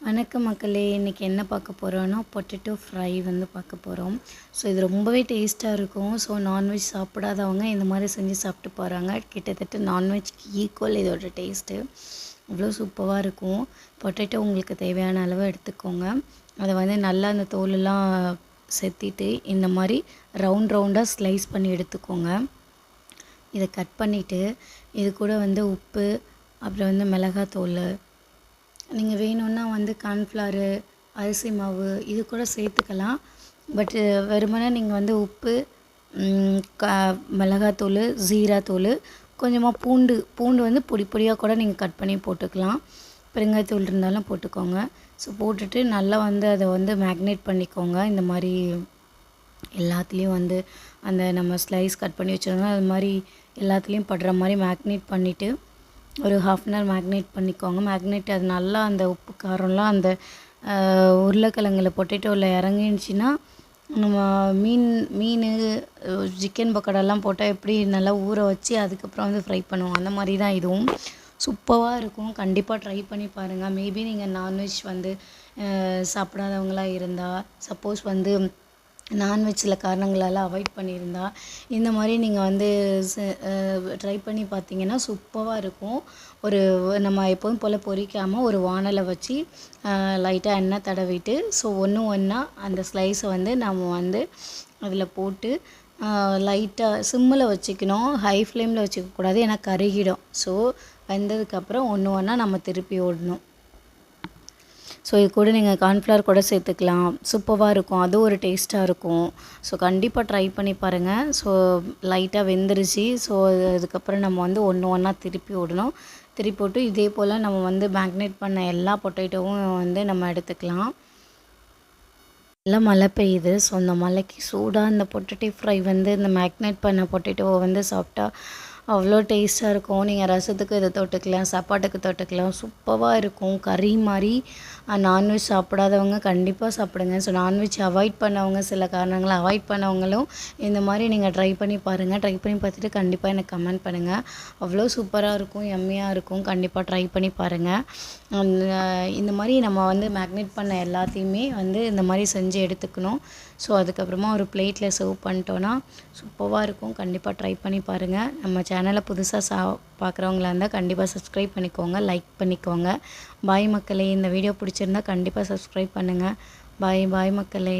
வணக்கம் மக்களே, இன்றைக்கி என்ன பார்க்க போகிறோன்னா பொட்டேட்டோ ஃப்ரை வந்து பார்க்க போகிறோம். ஸோ இது ரொம்பவே டேஸ்ட்டாக இருக்கும். ஸோ நான்வெஜ் சாப்பிடாதவங்க இந்த மாதிரி செஞ்சு சாப்பிட்டு போகிறாங்க. கிட்டத்தட்ட நான்வெஜ்க்கு ஈக்குவல் இதோட டேஸ்ட்டு. அவ்வளோ சூப்பராக இருக்கும். பொட்டேட்டோ உங்களுக்கு தேவையான அளவு எடுத்துக்கோங்க. அதை வந்து நல்லா அந்த தோலெல்லாம் செத்திட்டு இந்த மாதிரி ரவுண்டாக ஸ்லைஸ் பண்ணி எடுத்துக்கோங்க. இதை கட் பண்ணிவிட்டு இது கூட வந்து உப்பு, அப்புறம் வந்து மிளகாத்தூள், நீங்கள் வேணும்னா வந்து கார்ன்ஃப்ளவரு, அரிசி மாவு இது கூட சேர்த்துக்கலாம். பட்டு வெறுமனே நீங்கள் வந்து உப்பு, மிளகாத்தூள், ஜீராத்தூள், கொஞ்சமாக பூண்டு வந்து பொடி பொடியாக கூட நீங்கள் கட் பண்ணி போட்டுக்கலாம். பெருங்காயத்தூள் இருந்தாலும் போட்டுக்கோங்க. ஸோ போட்டுட்டு நல்லா வந்து அதை வந்து மேக்னேட் பண்ணிக்கோங்க. இந்த மாதிரி எல்லாத்துலேயும் வந்து அந்த நம்ம ஸ்லைஸ் கட் பண்ணி வச்சுருந்தோம் அது மாதிரி எல்லாத்துலேயும் படுற மாதிரி மேக்னேட் பண்ணிவிட்டு ஒரு 1/2 அன் ஹவர் மேக்னேட் பண்ணிக்கோங்க. மேக்னேட் அது நல்லா அந்த உப்பு காரம்லாம் அந்த உருளைக்கிழங்குல பொட்டேட்டோவில் இறங்கிடுச்சின்னா நம்ம மீன் சிக்கன் பக்கோடாலாம் போட்டால் எப்படி நல்லா ஊற வச்சு அதுக்கப்புறம் வந்து ஃப்ரை பண்ணுவோம், அந்த மாதிரி தான் இதுவும் சூப்பராக இருக்கும். கண்டிப்பாக ட்ரை பண்ணி பாருங்கள். மேபி நீங்கள் நான்வெஜ் வந்து சாப்பிடாதவங்களாக இருந்தால், சப்போஸ் வந்து நான்வெஜ் சில காரணங்களால் அவாய்ட் பண்ணியிருந்தா இந்த மாதிரி நீங்கள் வந்து ட்ரை பண்ணி பார்த்தீங்கன்னா சூப்பராக இருக்கும். நம்ம எப்போதும் போல் பொரிக்காமல் ஒரு வானலை வச்சு லைட்டாக எண்ணெய் தடவிட்டு ஸோ ஒன்றா அந்த ஸ்லைஸை வந்து நம்ம வந்து அதில் போட்டு லைட்டாக சிம்மில் வச்சுக்கணும். ஹை ஃப்ளேமில் வச்சுக்கக்கூடாது, ஏன்னா கருகிடும். ஸோ வெந்ததுக்கப்புறம் ஒன்றா நம்ம திருப்பி விடணும். ஸோ இது கூட நீங்கள் கார்ன்ஃப்ளவர் கூட சேர்த்துக்கலாம். சூப்பராக இருக்கும், அது ஒரு டேஸ்ட்டாக இருக்கும். ஸோ கண்டிப்பாக ட்ரை பண்ணி பாருங்கள். ஸோ லைட்டாக வெந்துருச்சு. ஸோ அதுக்கப்புறம் நம்ம வந்து ஒன்றா திருப்பி விடணும். திருப்பி விட்டு இதே போல் நம்ம வந்து மேக்னேட் பண்ண எல்லா பொட்டேட்டோவும் வந்து நம்ம எடுத்துக்கலாம். எல்லாம் மழை பெய்யுது. ஸோ அந்த மழைக்கு சூடாக இந்த பொட்டேட்டோ ஃப்ரை வந்து இந்த மேக்னேட் பண்ண பொட்டேட்டோவை வந்து சாப்பிட்டா அவ்வளோ டேஸ்ட்டாக இருக்கும். நீங்கள் ரசத்துக்கு இதை தொட்டுக்கலாம், சாப்பாட்டுக்கு தொட்டுக்கலாம். சூப்பராக இருக்கும். கறி மாதிரி நான்வெஜ் சாப்பிடாதவங்க கண்டிப்பாக சாப்பிடுங்க. ஸோ நான்வெஜ் அவாய்ட் பண்ணவங்க, சில காரணங்களை அவாய்ட் பண்ணவங்களும் இந்த மாதிரி நீங்கள் ட்ரை பண்ணி பாருங்கள். ட்ரை பண்ணி பார்த்துட்டு கண்டிப்பாக எனக்கு கமெண்ட் பண்ணுங்கள். அவ்வளோ சூப்பராக இருக்கும், யம்மியாக இருக்கும். கண்டிப்பாக ட்ரை பண்ணி பாருங்கள். இந்த மாதிரி நம்ம வந்து மேக்னேட் பண்ண எல்லாத்தையுமே வந்து இந்த மாதிரி செஞ்சு எடுத்துக்கணும். ஸோ அதுக்கப்புறமா ஒரு பிளேட்டில் சர்வ் பண்ணிட்டோன்னா சூப்பராக இருக்கும். கண்டிப்பாக ட்ரை பண்ணி பாருங்கள். நம்ம சேனலை புதுசாக பார்க்குறவங்களா இருந்தால் கண்டிப்பாக சப்ஸ்கிரைப் பண்ணிக்கோங்க, லைக் பண்ணிக்கோங்க. பாய் மக்களே. இந்த வீடியோ பிடிச்சிருந்தா கண்டிப்பாக சப்ஸ்கிரைப் பண்ணுங்கள். பாய் மக்களே.